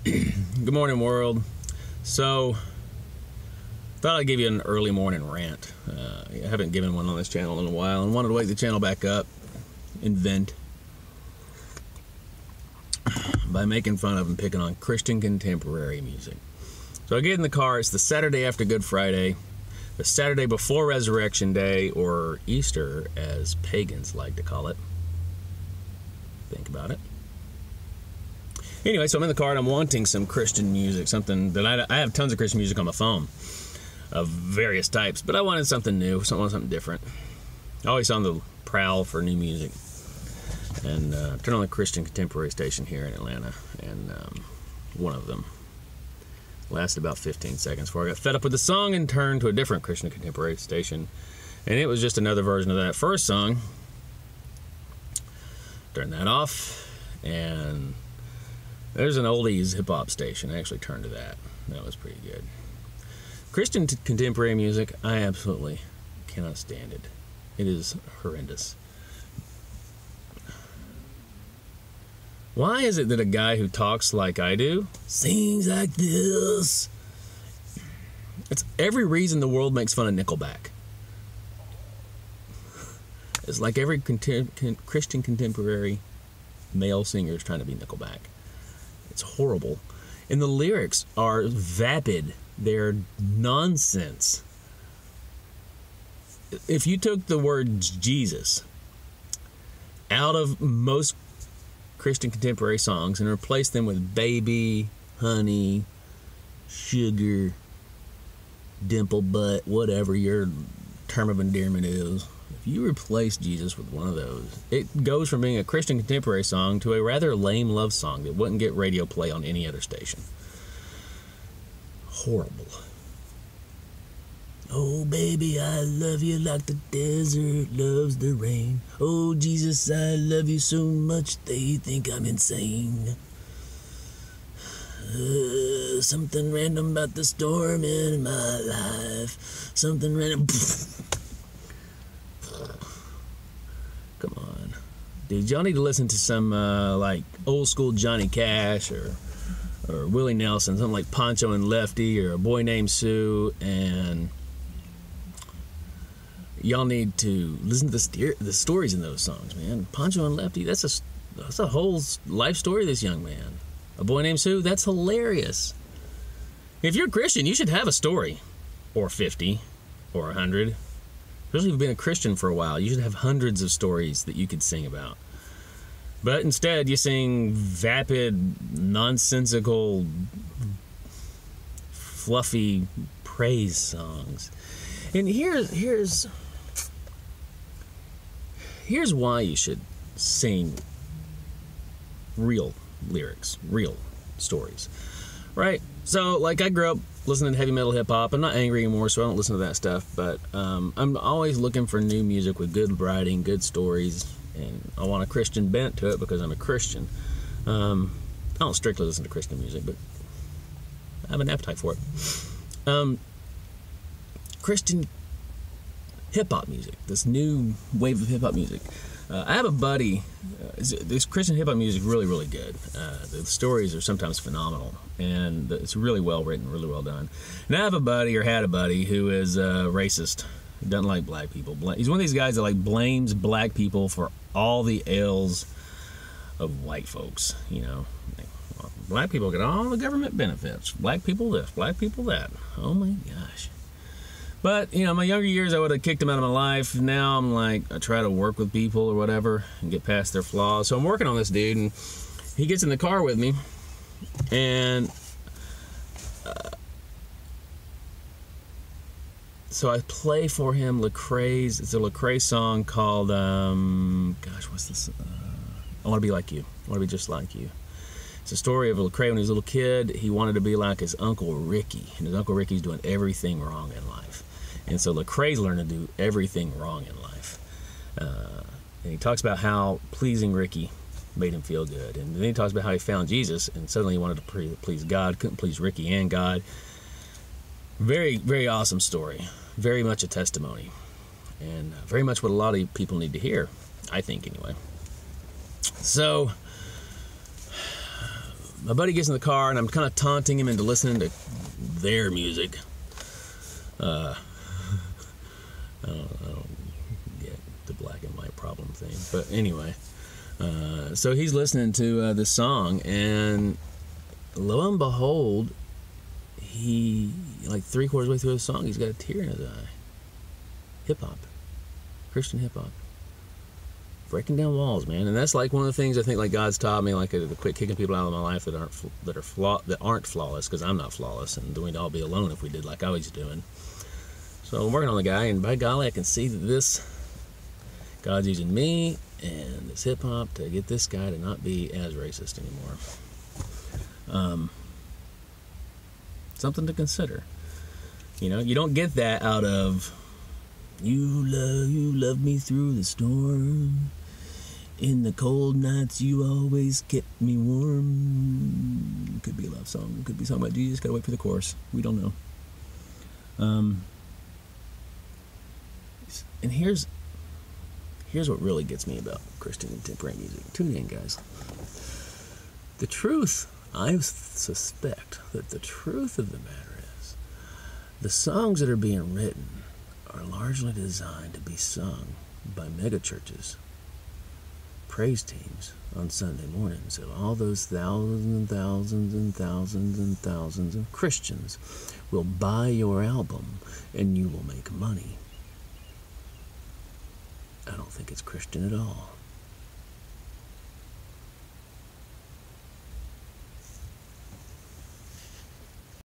Good morning, world. So, thought I'd give you an early morning rant. I haven't given one on this channel in a while and wanted to wake the channel back up and vent by making fun of and picking on Christian contemporary music. So I get in the car. It's the Saturday after Good Friday, the Saturday before Resurrection Day, or Easter as pagans like to call it. Think about it. Anyway, so I'm in the car and I'm wanting some Christian music, something that I have tons of Christian music on my phone of various types, but I wanted something new, something different. Always on the prowl for new music. And turn on the Christian contemporary station here in Atlanta, and one of them lasted about 15 seconds before I got fed up with the song and turned to a different Christian contemporary station, and it was just another version of that first song. Turned that off, and there's an oldies hip-hop station. I actually turned to that. That was pretty good. Christian contemporary music, I absolutely cannot stand it. It is horrendous. Why is it that a guy who talks like I do sings like this? It's every reason the world makes fun of Nickelback. It's like every Christian contemporary male singer is trying to be Nickelback. It's horrible. And the lyrics are vapid. They're nonsense. If you took the word Jesus out of most Christian contemporary songs and replace them with baby, honey, sugar, dimple butt, whatever your term of endearment is, if you replace Jesus with one of those, it goes from being a Christian contemporary song to a rather lame love song that wouldn't get radio play on any other station. Horrible. Oh, baby, I love you like the desert loves the rain. Oh, Jesus, I love you so much they think I'm insane. Something random about the storm in my life. Something random. Come on. Dude, y'all need to listen to some, like, old school Johnny Cash or Willie Nelson, something like Pancho and Lefty or A Boy Named Sue, and y'all need to listen to the stories in those songs, man. Pancho and Lefty, that's a whole life story of this young man. A Boy Named Sue, that's hilarious. If you're a Christian, you should have a story, or 50, or 100. Especially if you've been a Christian for a while, you should have hundreds of stories that you could sing about. But instead, you sing vapid, nonsensical, fluffy praise songs. And here's why you should sing real lyrics, real stories, right? So, like, I grew up listening to heavy metal hip-hop. I'm not angry anymore, so I don't listen to that stuff, but I'm always looking for new music with good writing, good stories, and I want a Christian bent to it because I'm a Christian. I don't strictly listen to Christian music, but I have an appetite for it. Christian hip-hop music, this new wave of hip-hop music. I have a buddy, this Christian hip-hop music is really, really good. The stories are sometimes phenomenal, and it's really well written, really well done. And I have a buddy, or had a buddy, who is racist. He doesn't like black people. He's one of these guys that like blames black people for all the ills of white folks, you know. Well, black people get all the government benefits. Black people this, black people that. Oh my gosh. But, you know, my younger years, I would have kicked him out of my life. Now I'm like, I try to work with people or whatever and get past their flaws. So I'm working on this dude, and he gets in the car with me, and so I play for him Lecrae's. It's a Lecrae song called, gosh, what's this? I Want to Be Like You. I Want to Be Just Like You. It's a story of Lecrae when he was a little kid. He wanted to be like his Uncle Ricky, and his Uncle Ricky's doing everything wrong in life. And so Lecrae's learned to do everything wrong in life. And he talks about how pleasing Ricky made him feel good. And then he talks about how he found Jesus, and suddenly he wanted to please God, couldn't please Ricky and God. Very, very awesome story. Very much a testimony. And very much what a lot of people need to hear, I think, anyway. So my buddy gets in the car, and I'm kind of taunting him into listening to their music. I don't get the black and white problem thing. But anyway, so he's listening to this song, and lo and behold, he, like 3/4 way through the song, he's got a tear in his eye. Hip-hop. Christian hip-hop. Breaking down walls, man. And that's like one of the things I think like God's taught me, like to quit kicking people out of my life that aren't flawless, because I'm not flawless, and we'd all be alone if we did like I was doing. So I'm working on the guy, and by golly, I can see that God's using me and this hip-hop to get this guy to not be as racist anymore. Something to consider. You know, you don't get that out of you love me through the storm. In the cold nights, you always kept me warm. Could be a love song. Could be a song about Jesus. Gotta wait for the chorus. We don't know. And here's what really gets me about Christian contemporary music. Tune in, guys. The truth, I suspect that the truth of the matter is, the songs that are being written are largely designed to be sung by megachurches, praise teams on Sunday mornings. So all those thousands and thousands and thousands and thousands of Christians will buy your album, and you will make money. I don't think it's Christian at all.